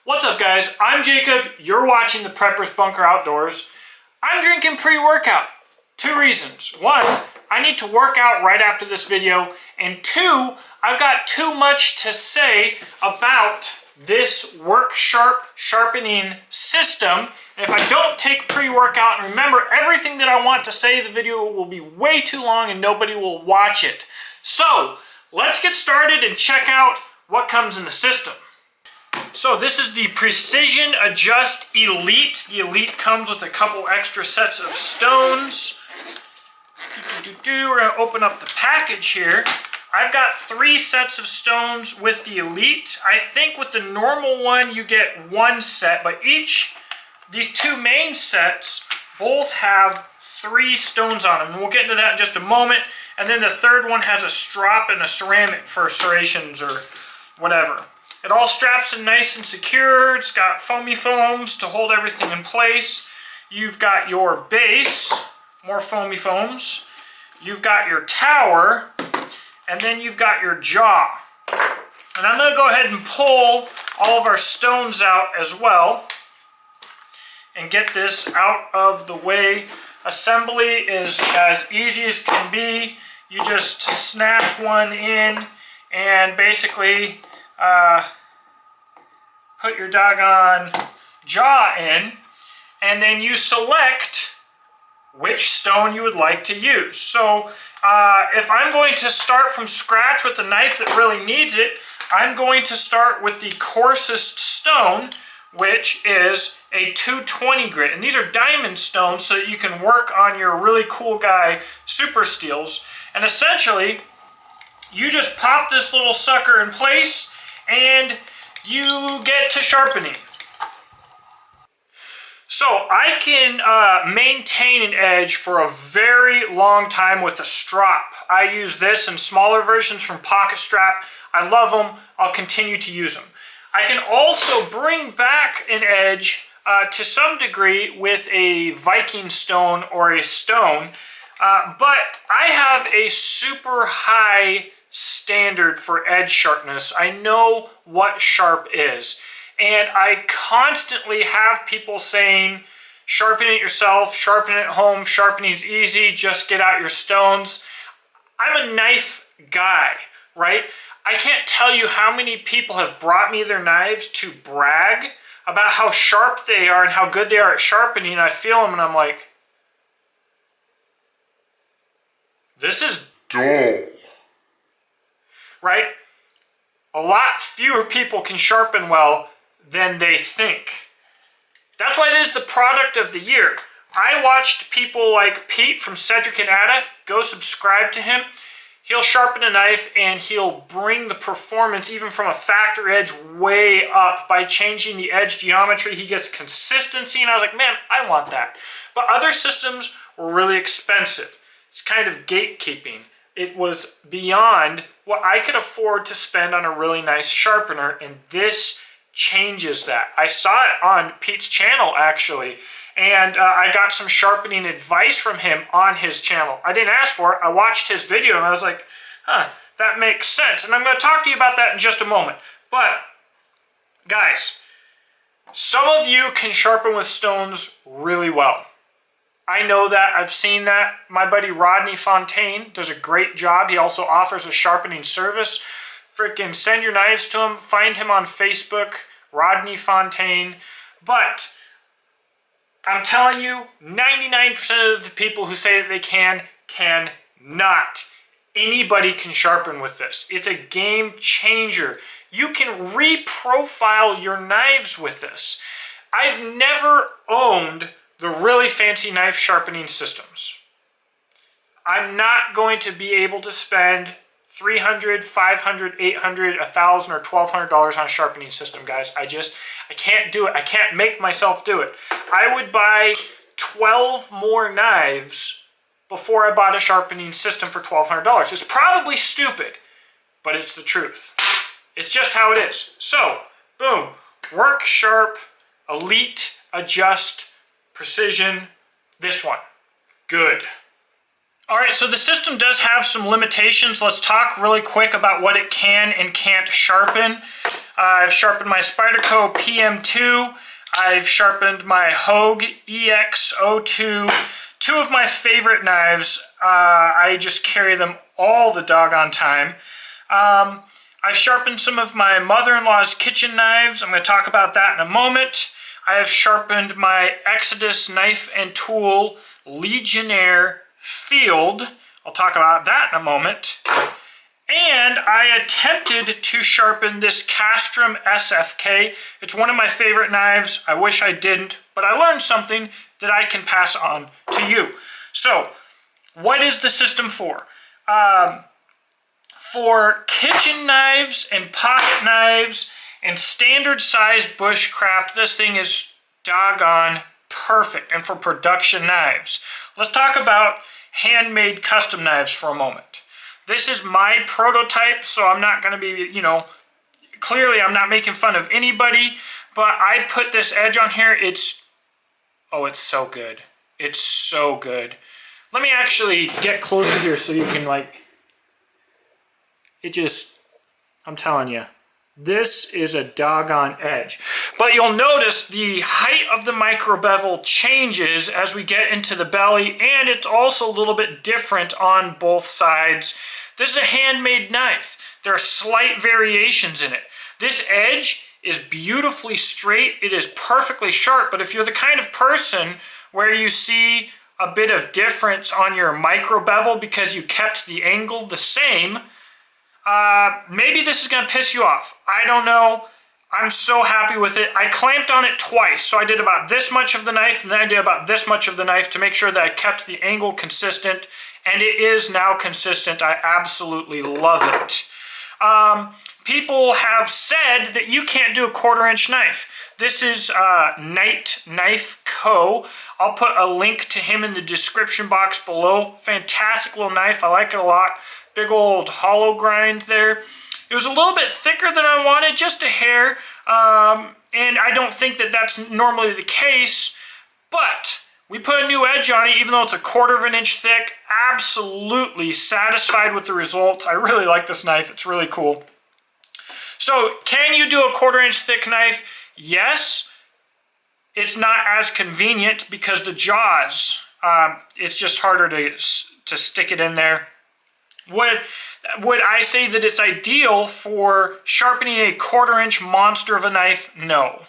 What's up, guys? I'm Jacob. You're watching the Preppers Bunker Outdoors. I'm drinking pre-workout. Two reasons. One, I need to work out right after this video. And two, I've got too much to say about this Worksharp sharpening system. And if I don't take pre-workout and remember everything that I want to say, the video will be way too long and nobody will watch it. So let's get started and check out what comes in the system. So this is the Precision Adjust Elite. The Elite comes with a couple extra sets of stones. We're going to open up the package here. I've got 3 sets of stones with the Elite. I think with the normal one you get 1 set, but these 2 main sets both have 3 stones on them. And we'll get into that in just a moment. And then the third one has a strop and a ceramic for serrations or whatever. It all straps in nice and secure. It's got foamy foams to hold everything in place. You've got your base, more foamy foams. You've got your tower, and then you've got your jaw. And I'm going to go ahead and pull all of our stones out as well and get this out of the way. Assembly is as easy as can be. You just snap one in and basically put your doggone jaw in, and then you select which stone you would like to use. So if I'm going to start from scratch with a knife that really needs it, I'm going to start with the coarsest stone, which is a 220 grit. And these are diamond stones so that you can work on your really cool guy super steels. And essentially, you just pop this little sucker in place and you get to sharpening. So I can maintain an edge for a very long time with a strop. I use this in smaller versions from Pocket Strap. I love them. I'll continue to use them. I can also bring back an edge to some degree with a Viking stone or a stone, but I have a super high standard for edge sharpness. I know what sharp is, and I constantly have people saying, sharpen it yourself, sharpen it at home, sharpening's easy, just get out your stones. I'm a knife guy, right? I can't tell you how many people have brought me their knives to brag about how sharp they are and how good they are at sharpening. I feel them and I'm like, this is dull. Right? A lot fewer people can sharpen well than they think. That's why it is the product of the year. I watched people like Pete from Cedric and Ada, go subscribe to him. He'll sharpen a knife and he'll bring the performance even from a factory edge way up by changing the edge geometry. He gets consistency, and I was like, man, I want that. But other systems were really expensive. It's kind of gatekeeping. It was beyond what I could afford to spend on a really nice sharpener, and this changes that. I saw it on Pete's channel, actually, and I got some sharpening advice from him on his channel. I didn't ask for it. I watched his video, and I was like, huh, that makes sense. And I'm going to talk to you about that in just a moment. But, guys, some of you can sharpen with stones really well. I know that. I've seen that. My buddy Rodney Fontaine does a great job. He also offers a sharpening service. Freaking send your knives to him. Find him on Facebook, Rodney Fontaine. But I'm telling you, 99% of the people who say that they cannot. Anybody can sharpen with this. It's a game changer. You can reprofile your knives with this. I've never owned the really fancy knife sharpening systems. I'm not going to be able to spend $300, $500, $800, $1,000, or $1,200 on a sharpening system, guys. I can't do it. I can't make myself do it. I would buy 12 more knives before I bought a sharpening system for $1,200. It's probably stupid, but it's the truth. It's just how it is. So, boom, Worksharp Elite Adjust Precision, this one, good. All right, so the system does have some limitations. Let's talk really quick about what it can and can't sharpen. I've sharpened my Spyderco PM2. I've sharpened my Hogue EX02. Two of my favorite knives. I just carry them all the doggone time. I've sharpened some of my mother-in-law's kitchen knives. I'm going to talk about that in a moment. I have sharpened my Exodus knife and tool Legionnaire Field. I'll talk about that in a moment. And I attempted to sharpen this Castrum SFK. It's one of my favorite knives. I wish I didn't, but I learned something that I can pass on to you. So, what is the system for? For kitchen knives and pocket knives and standard size bushcraft, this thing is doggone perfect. And for production knives. Let's talk about handmade custom knives for a moment. This is my prototype, so I'm not going to be, clearly I'm not making fun of anybody, but I put this edge on here. It's so good. It's so good. Let me actually get closer here so you can I'm telling you, this is a doggone edge. But you'll notice the height of the micro bevel changes as we get into the belly, and it's also a little bit different on both sides. This is a handmade knife. There are slight variations in it. This edge is beautifully straight. It is perfectly sharp, but if you're the kind of person where you see a bit of difference on your micro bevel because you kept the angle the same, maybe this is going to piss you off. I don't know. I'm so happy with it. I clamped on it twice, so I did about this much of the knife, and then I did about this much of the knife to make sure that I kept the angle consistent, and it is now consistent. I absolutely love it. People have said that you can't do a 1/4 inch knife. This is Night Knife Co. I'll put a link to him in the description box below. Fantastic little knife. I like it a lot. Big old hollow grind there. It was a little bit thicker than I wanted, just a hair, and I don't think that that's normally the case, but we put a new edge on it, even though it's a 1/4 inch thick. Absolutely satisfied with the results. I really like this knife. It's really cool. So, can you do a 1/4 inch thick knife? Yes. It's not as convenient because the jaws, it's just harder to stick it in there. Would I say that it's ideal for sharpening a 1/4 inch monster of a knife? No.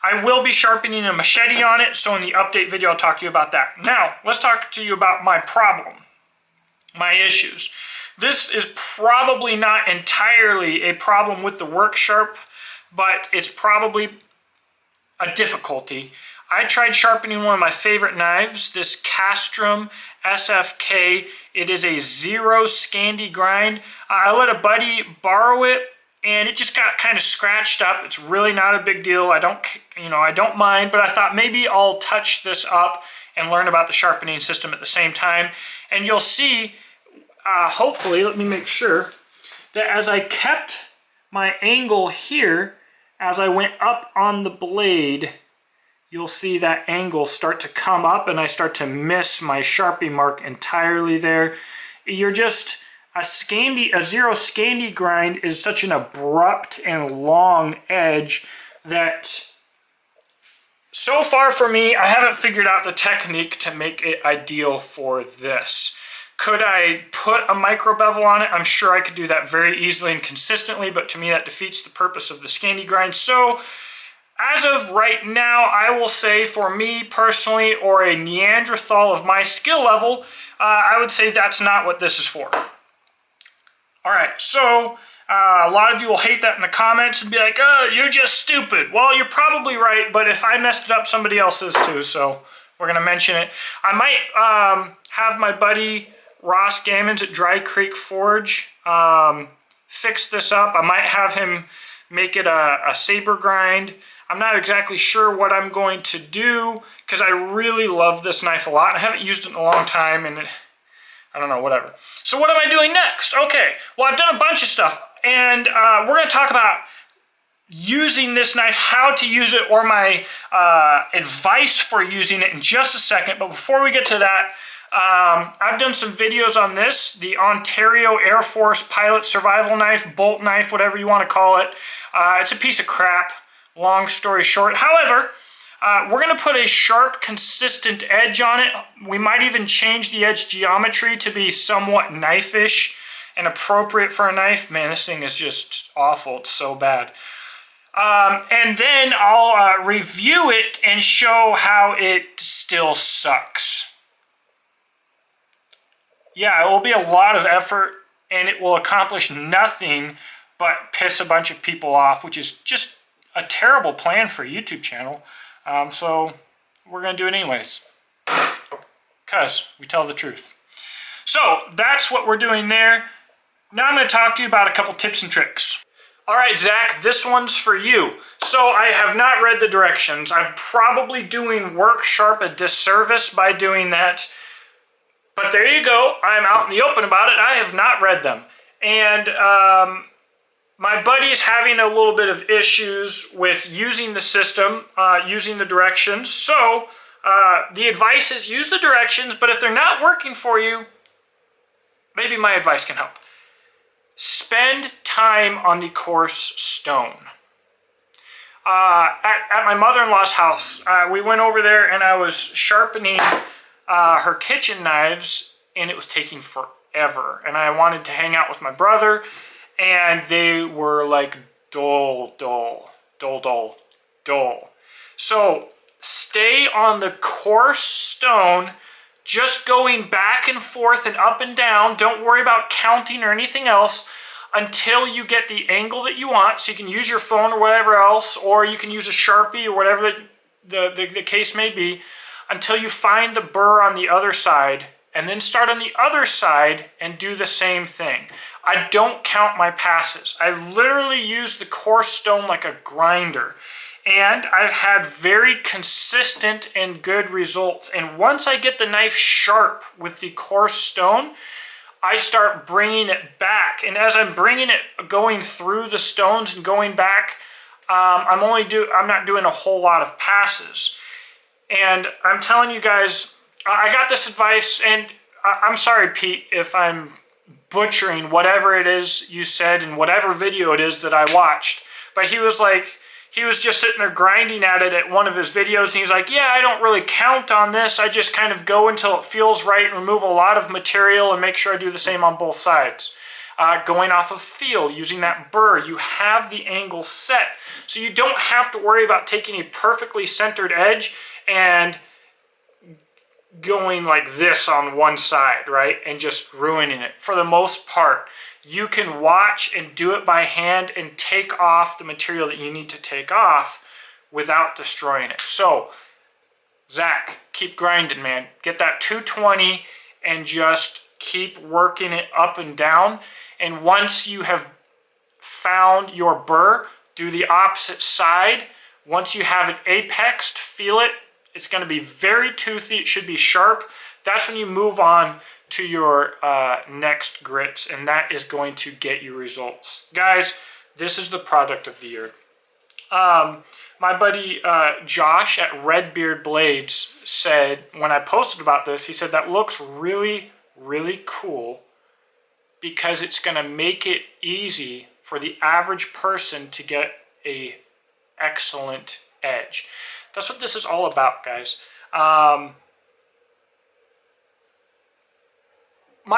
I will be sharpening a machete on it, so in the update video I'll talk to you about that. Now, let's talk to you about my problem, my issues. This is probably not entirely a problem with the Worksharp, but it's probably a difficulty. I tried sharpening one of my favorite knives, this Castrum SFK. It is a 0 Scandi grind. I let a buddy borrow it, and it just got kind of scratched up. It's really not a big deal. I don't mind, but I thought maybe I'll touch this up and learn about the sharpening system at the same time. And you'll see, hopefully, let me make sure, that as I kept my angle here, as I went up on the blade, you'll see that angle start to come up and I start to miss my Sharpie mark entirely there. You're just, a 0 Scandi grind is such an abrupt and long edge that so far for me, I haven't figured out the technique to make it ideal for this. Could I put a micro bevel on it? I'm sure I could do that very easily and consistently, but to me that defeats the purpose of the Scandi grind. So, as of right now, I will say for me personally, or a Neanderthal of my skill level, I would say that's not what this is for. Alright, so a lot of you will hate that in the comments and be like, oh, you're just stupid. Well, you're probably right, but if I messed it up, somebody else is too, so we're going to mention it. I might have my buddy Ross Gammons at Dry Creek Forge fix this up. I might have him make it a saber grind. I'm not exactly sure what I'm going to do because I really love this knife a lot. I haven't used it in a long time, and I don't know, whatever. So what am I doing next? Okay, well, I've done a bunch of stuff, and we're going to talk about using this knife, how to use it, or my advice for using it in just a second. But before we get to that, I've done some videos on this, the Ontario Air Force Pilot Survival Knife, bolt knife, whatever you want to call it. It's a piece of crap, long story short. However, we're going to put a sharp, consistent edge on it. We might even change the edge geometry to be somewhat knife-ish and appropriate for a knife. Man, this thing is just awful. It's so bad. And then I'll review it and show how it still sucks. Yeah, it will be a lot of effort, and it will accomplish nothing but piss a bunch of people off, which is just a terrible plan for a YouTube channel. So we're going to do it anyways, because we tell the truth. So that's what we're doing there. Now I'm going to talk to you about a couple tips and tricks. All right, Zach, this one's for you. So I have not read the directions. I'm probably doing Worksharp a disservice by doing that. But there you go. I'm out in the open about it. I have not read them. And my buddy's having a little bit of issues with using the system, using the directions. So the advice is use the directions, but if they're not working for you, maybe my advice can help. Spend time on the coarse stone. At my mother-in-law's house, we went over there and I was sharpening her kitchen knives, and it was taking forever. And I wanted to hang out with my brother, and they were like dull. So stay on the coarse stone, just going back and forth and up and down. Don't worry about counting or anything else until you get the angle that you want. So you can use your phone or whatever else, or you can use a Sharpie or whatever the case may be, until you find the burr on the other side, and then start on the other side and do the same thing. I don't count my passes. I literally use the coarse stone like a grinder. And I've had very consistent and good results. And once I get the knife sharp with the coarse stone, I start bringing it back. And as I'm bringing it, going through the stones and going back, I'm not doing a whole lot of passes. And I'm telling you guys, I got this advice, and I'm sorry, Pete, if I'm butchering whatever it is you said in whatever video it is that I watched. But he was just sitting there grinding at it at one of his videos, and he's like, yeah, I don't really count on this. I just kind of go until it feels right, remove a lot of material, and make sure I do the same on both sides. Going off of feel, using that burr, you have the angle set. So you don't have to worry about taking a perfectly centered edge and going like this on one side, right? And just ruining it. For the most part, you can watch and do it by hand and take off the material that you need to take off without destroying it. So, Zach, keep grinding, man. Get that 220 and just keep working it up and down. And once you have found your burr, do the opposite side. Once you have it apexed, feel it. It's going to be very toothy. It should be sharp. That's when you move on to your next grits, and that is going to get you results. Guys, this is the product of the year. My buddy Josh at Redbeard Blades said, when I posted about this, he said that looks really, really cool because it's going to make it easy for the average person to get a excellent edge. That's what this is all about, guys. My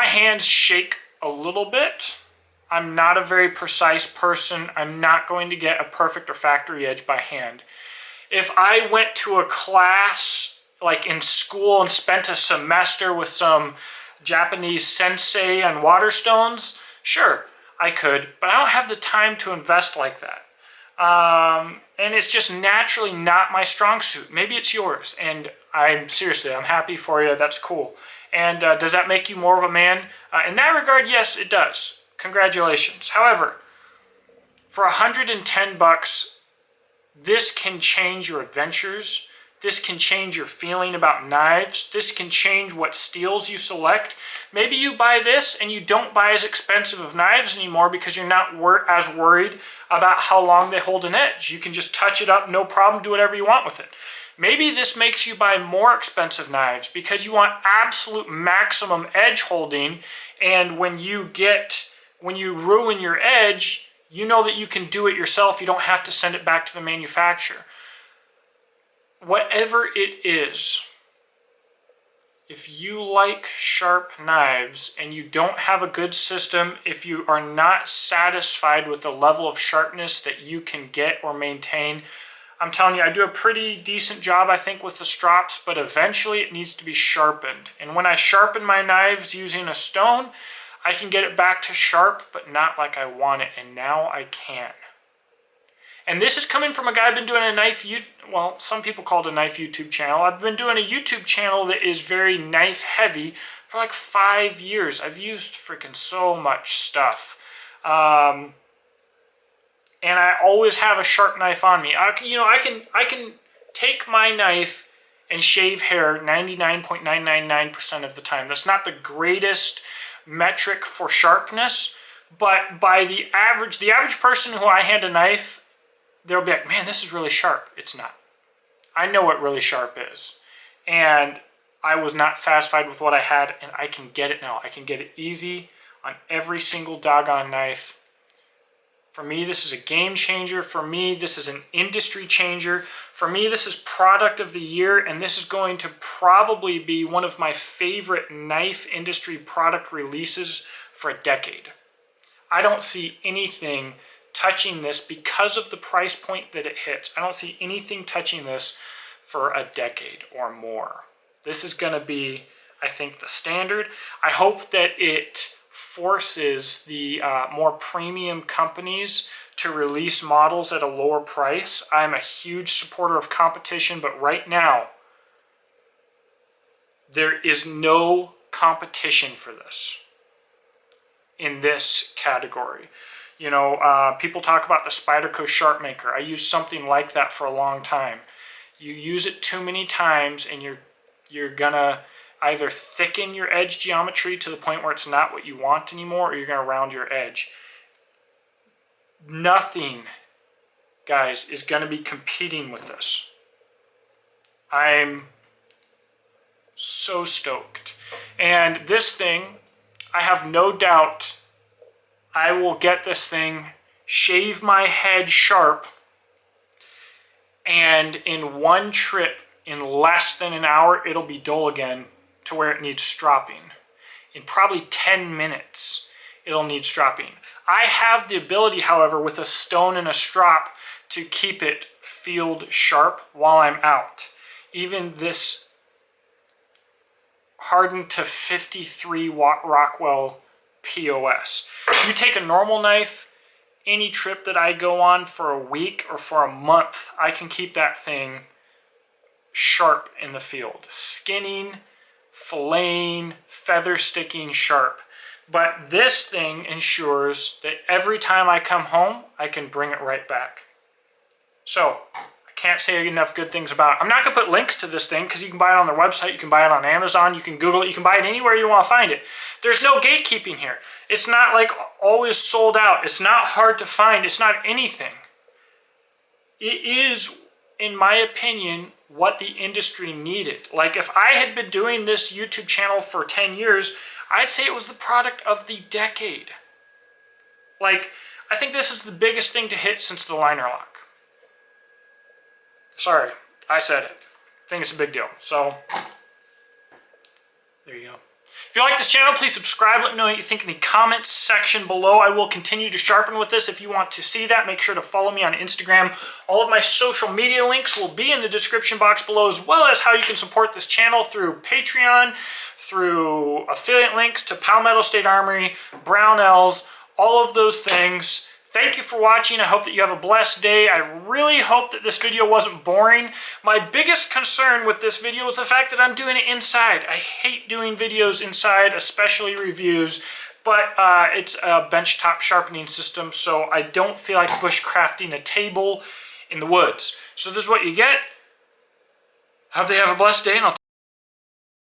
hands shake a little bit. I'm not a very precise person. I'm not going to get a perfect or factory edge by hand. If I went to a class like in school and spent a semester with some Japanese sensei on water stones, sure, I could, but I don't have the time to invest like that. And it's just naturally not my strong suit. Maybe it's yours, and I'm happy for you. That's cool. And does that make you more of a man? In that regard, yes, it does. Congratulations. However, for $110, this can change your adventures. This can change your feeling about knives. This can change what steels you select. Maybe you buy this and you don't buy as expensive of knives anymore because you're not as worried about how long they hold an edge. You can just touch it up, no problem, do whatever you want with it. Maybe this makes you buy more expensive knives because you want absolute maximum edge holding, and when you ruin your edge, you know that you can do it yourself. You don't have to send it back to the manufacturer. Whatever it is, if you like sharp knives and you don't have a good system, if you are not satisfied with the level of sharpness that you can get or maintain, I'm telling you, I do a pretty decent job, I think, with the strops, but eventually it needs to be sharpened. And when I sharpen my knives using a stone, I can get it back to sharp, but not like I want it, and now I can. And this is coming from a guy I've been doing a knife, well, some people call it a knife YouTube channel. I've been doing a YouTube channel that is very knife heavy for like 5 years. I've used freaking so much stuff. And I always have a sharp knife on me. I can take my knife and shave hair 99.999% of the time. That's not the greatest metric for sharpness, but by the average person who I hand a knife, they'll be like, man, this is really sharp. It's not. I know what really sharp is. And I was not satisfied with what I had, and I can get it now. I can get it easy on every single doggone knife. For me, this is a game changer. For me, this is an industry changer. For me, this is product of the year, and this is going to probably be one of my favorite knife industry product releases for a decade. I don't see anything touching this because of the price point that it hits. I don't see anything touching this for a decade or more. This is going to be, I think, the standard. I hope that it forces the more premium companies to release models at a lower price. I'm a huge supporter of competition, but right now, there is no competition for this in this category. You know, people talk about the Spyderco Sharp Maker. I used something like that for a long time. You use it too many times and you're gonna either thicken your edge geometry to the point where it's not what you want anymore, or you're gonna round your edge. Nothing, guys, is gonna be competing with this. I'm so stoked. And this thing, I have no doubt I will get this thing, shave my head sharp, and in one trip, in less than an hour, it'll be dull again to where it needs stropping. In probably 10 minutes, it'll need stropping. I have the ability, however, with a stone and a strop to keep it field sharp while I'm out. Even this hardened to 53 watt Rockwell POS. You take a normal knife, any trip that I go on for a week or for a month, I can keep that thing sharp in the field. Skinning, filleting, feather sticking sharp. But this thing ensures that every time I come home, I can bring it right back. So, can't say enough good things about it. I'm not going to put links to this thing because you can buy it on their website, you can buy it on Amazon, you can Google it, you can buy it anywhere you want to find it. There's no gatekeeping here. It's not like always sold out. It's not hard to find. It's not anything. It is, in my opinion, what the industry needed. Like if I had been doing this YouTube channel for 10 years, I'd say it was the product of the decade. Like, I think this is the biggest thing to hit since the liner lock. Sorry, I said it. I think it's a big deal. So, there you go. If you like this channel, please subscribe. Let me know what you think in the comments section below. I will continue to sharpen with this. If you want to see that, make sure to follow me on Instagram. All of my social media links will be in the description box below, as well as how you can support this channel through Patreon, through affiliate links to Palmetto State Armory, Brownells, all of those things. Thank you for watching. I hope that you have a blessed day. I really hope that this video wasn't boring. My biggest concern with this video is the fact that I'm doing it inside. I hate doing videos inside, especially reviews, but it's a benchtop sharpening system, so I don't feel like bushcrafting a table in the woods. So this is what you get. Hope they have a blessed day, and I'll